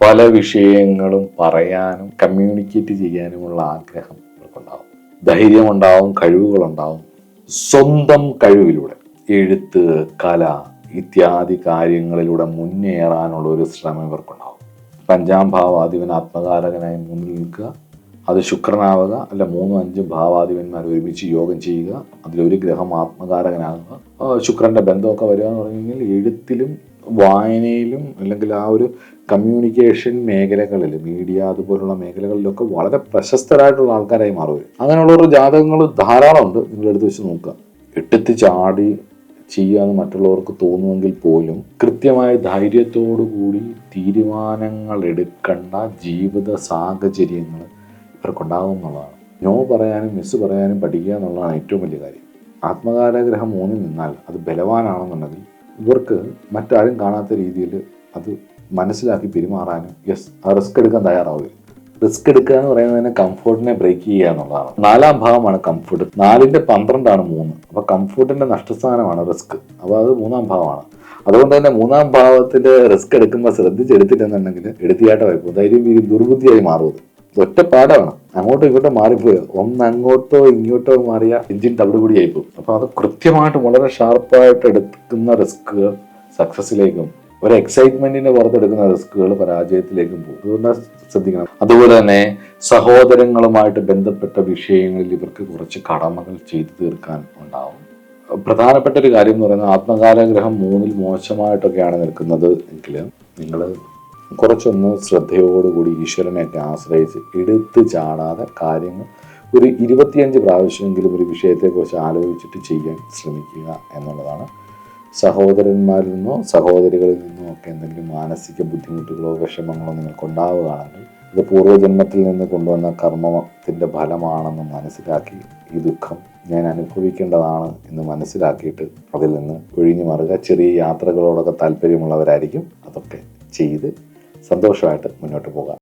പല വിഷയങ്ങളും പറയാനും കമ്മ്യൂണിക്കേറ്റ് ചെയ്യാനുമുള്ള ആഗ്രഹം ഇവർക്കുണ്ടാവും. ധൈര്യമുണ്ടാവും, കഴിവുകളുണ്ടാവും. സ്വന്തം കഴിവിലൂടെ എഴുത്ത്, കല ഇത്യാദി കാര്യങ്ങളിലൂടെ മുന്നേറാനുള്ള ഒരു ശ്രമം ഇവർക്കുണ്ടാവും. 5-ാം ഭാവാധിപൻ ആത്മകാരകനായി മുന്നിൽ നിൽക്കുക, അത് ശുക്രനാവുക, അല്ല 3-5 ഭാവാധിപന്മാർ ഒരുമിച്ച് യോഗം ചെയ്യുക, അതിലൊരു ഗ്രഹം ആത്മകാരകനാകുക, ശുക്രന്റെ ബന്ധമൊക്കെ വരിക എന്ന് പറഞ്ഞു കഴിഞ്ഞാൽ എഴുത്തിലും വായനയിലും അല്ലെങ്കിൽ ആ ഒരു കമ്മ്യൂണിക്കേഷൻ മേഖലകളിൽ, മീഡിയ അതുപോലുള്ള മേഖലകളിലൊക്കെ വളരെ പ്രശസ്തരായിട്ടുള്ള ആൾക്കാരായി മാറുക. അങ്ങനെയുള്ളവരുടെ ജാതകങ്ങൾ ധാരാളം ഉണ്ട്. നിങ്ങൾ എടുത്ത് വെച്ച് നോക്കുക. എട്ടത്തി ചാടി ചെയ്യാന്ന് മറ്റുള്ളവർക്ക് തോന്നുമെങ്കിൽ പോലും കൃത്യമായ ധൈര്യത്തോടു കൂടി തീരുമാനങ്ങൾ എടുക്കേണ്ട ജീവിത സാഹചര്യങ്ങൾ ഇവർക്കുണ്ടാകും എന്നുള്ളതാണ്. നോ പറയാനും മിസ് പറയാനും പഠിക്കുക എന്നുള്ളതാണ് ഏറ്റവും വലിയ കാര്യം. ആത്മകാരഗ്രഹം 3-ൽ നിന്നാൽ അത് ബലവാനാണെന്നുണ്ടെങ്കിൽ ഇവർക്ക് മറ്റാരും കാണാത്ത രീതിയിൽ അത് മനസ്സിലാക്കി പെരുമാറാനും ആ റിസ്ക് എടുക്കാൻ തയ്യാറാവുക. റിസ്ക് എടുക്കുക എന്ന് പറയുന്നതിന് കംഫോർട്ടിനെ ബ്രേക്ക് ചെയ്യുക എന്നുള്ളതാണ്. 4-ാം ഭാവമാണ് കംഫോർട്ട്. 4-ന്റെ 12 3. അപ്പൊ കംഫോർട്ടിന്റെ നഷ്ടസ്ഥാനമാണ് റിസ്ക്. അപ്പൊ അത് 3-ാം ഭാവമാണ്. അതുകൊണ്ട് തന്നെ 3-ാം ഭാവത്തിൽ റിസ്ക് എടുക്കുമ്പോൾ ശ്രദ്ധിച്ചെടുത്തില്ലെന്നുണ്ടെങ്കിൽ എടുത്തിയാട്ടമായി പോകും. ധൈര്യം വീര്യം ദുർബുദ്ധിയായി മാറുന്നത് ഒറ്റപ്പാടാണ്. അങ്ങോട്ടോ ഇങ്ങോട്ടോ മാറിപ്പോയോ, ഒന്ന് അങ്ങോട്ടോ ഇങ്ങോട്ടോ മാറിയ എഞ്ചിൻ തവിടുപൊടിയായി പോകും. അപ്പൊ അത് കൃത്യമായിട്ട് വളരെ ഷാർപ്പായിട്ട് എടുക്കുന്ന റിസ്കുകൾ സക്സസിലേക്കും ഒരു എക്സൈറ്റ്മെന്റിന്റെ പുറത്തെടുക്കുന്ന റിസ്കുകൾ പരാജയത്തിലേക്കും പോകും. അതുകൊണ്ട് ശ്രദ്ധിക്കണം. അതുപോലെ തന്നെ സഹോദരങ്ങളുമായിട്ട് ബന്ധപ്പെട്ട വിഷയങ്ങളിൽ ഇവർക്ക് കുറച്ച് കടമകൾ ചെയ്തു തീർക്കാൻ ഉണ്ടാവും. പ്രധാനപ്പെട്ട ഒരു കാര്യം എന്ന് പറയുന്നത് ആത്മകാരഗ്രഹം 3-ൽ മോശമായിട്ടൊക്കെയാണ് നിൽക്കുന്നത് എങ്കിൽ നിങ്ങൾ കുറച്ചൊന്ന് ശ്രദ്ധയോടുകൂടി ഈശ്വരനെയൊക്കെ ആശ്രയിച്ച് എടുത്ത് ചാടാതെ കാര്യങ്ങൾ ഒരു 25 പ്രാവശ്യമെങ്കിലും ഒരു വിഷയത്തെക്കുറിച്ച് ആലോചിച്ചിട്ട് ചെയ്യാൻ ശ്രമിക്കുക എന്നുള്ളതാണ്. സഹോദരന്മാരിൽ നിന്നോ സഹോദരികളിൽ നിന്നോ ഒക്കെ എന്തെങ്കിലും മാനസിക ബുദ്ധിമുട്ടുകളോ വിഷമങ്ങളോ നിങ്ങൾക്കുണ്ടാവുകയാണെങ്കിൽ ഇത് പൂർവ്വജന്മത്തിൽ നിന്ന് കൊണ്ടുവന്ന കർമ്മത്തിൻ്റെ ഫലമാണെന്ന് മനസ്സിലാക്കി ഈ ദുഃഖം ഞാൻ അനുഭവിക്കേണ്ടതാണ് എന്ന് മനസ്സിലാക്കിയിട്ട് അതിൽ നിന്ന് ഒഴിഞ്ഞു മാറുക. ചെറിയ യാത്രകളോടൊക്കെ താല്പര്യമുള്ളവരായിരിക്കും. അതൊക്കെ ചെയ്ത് സന്തോഷമായിട്ട് മുന്നോട്ട് പോകാം.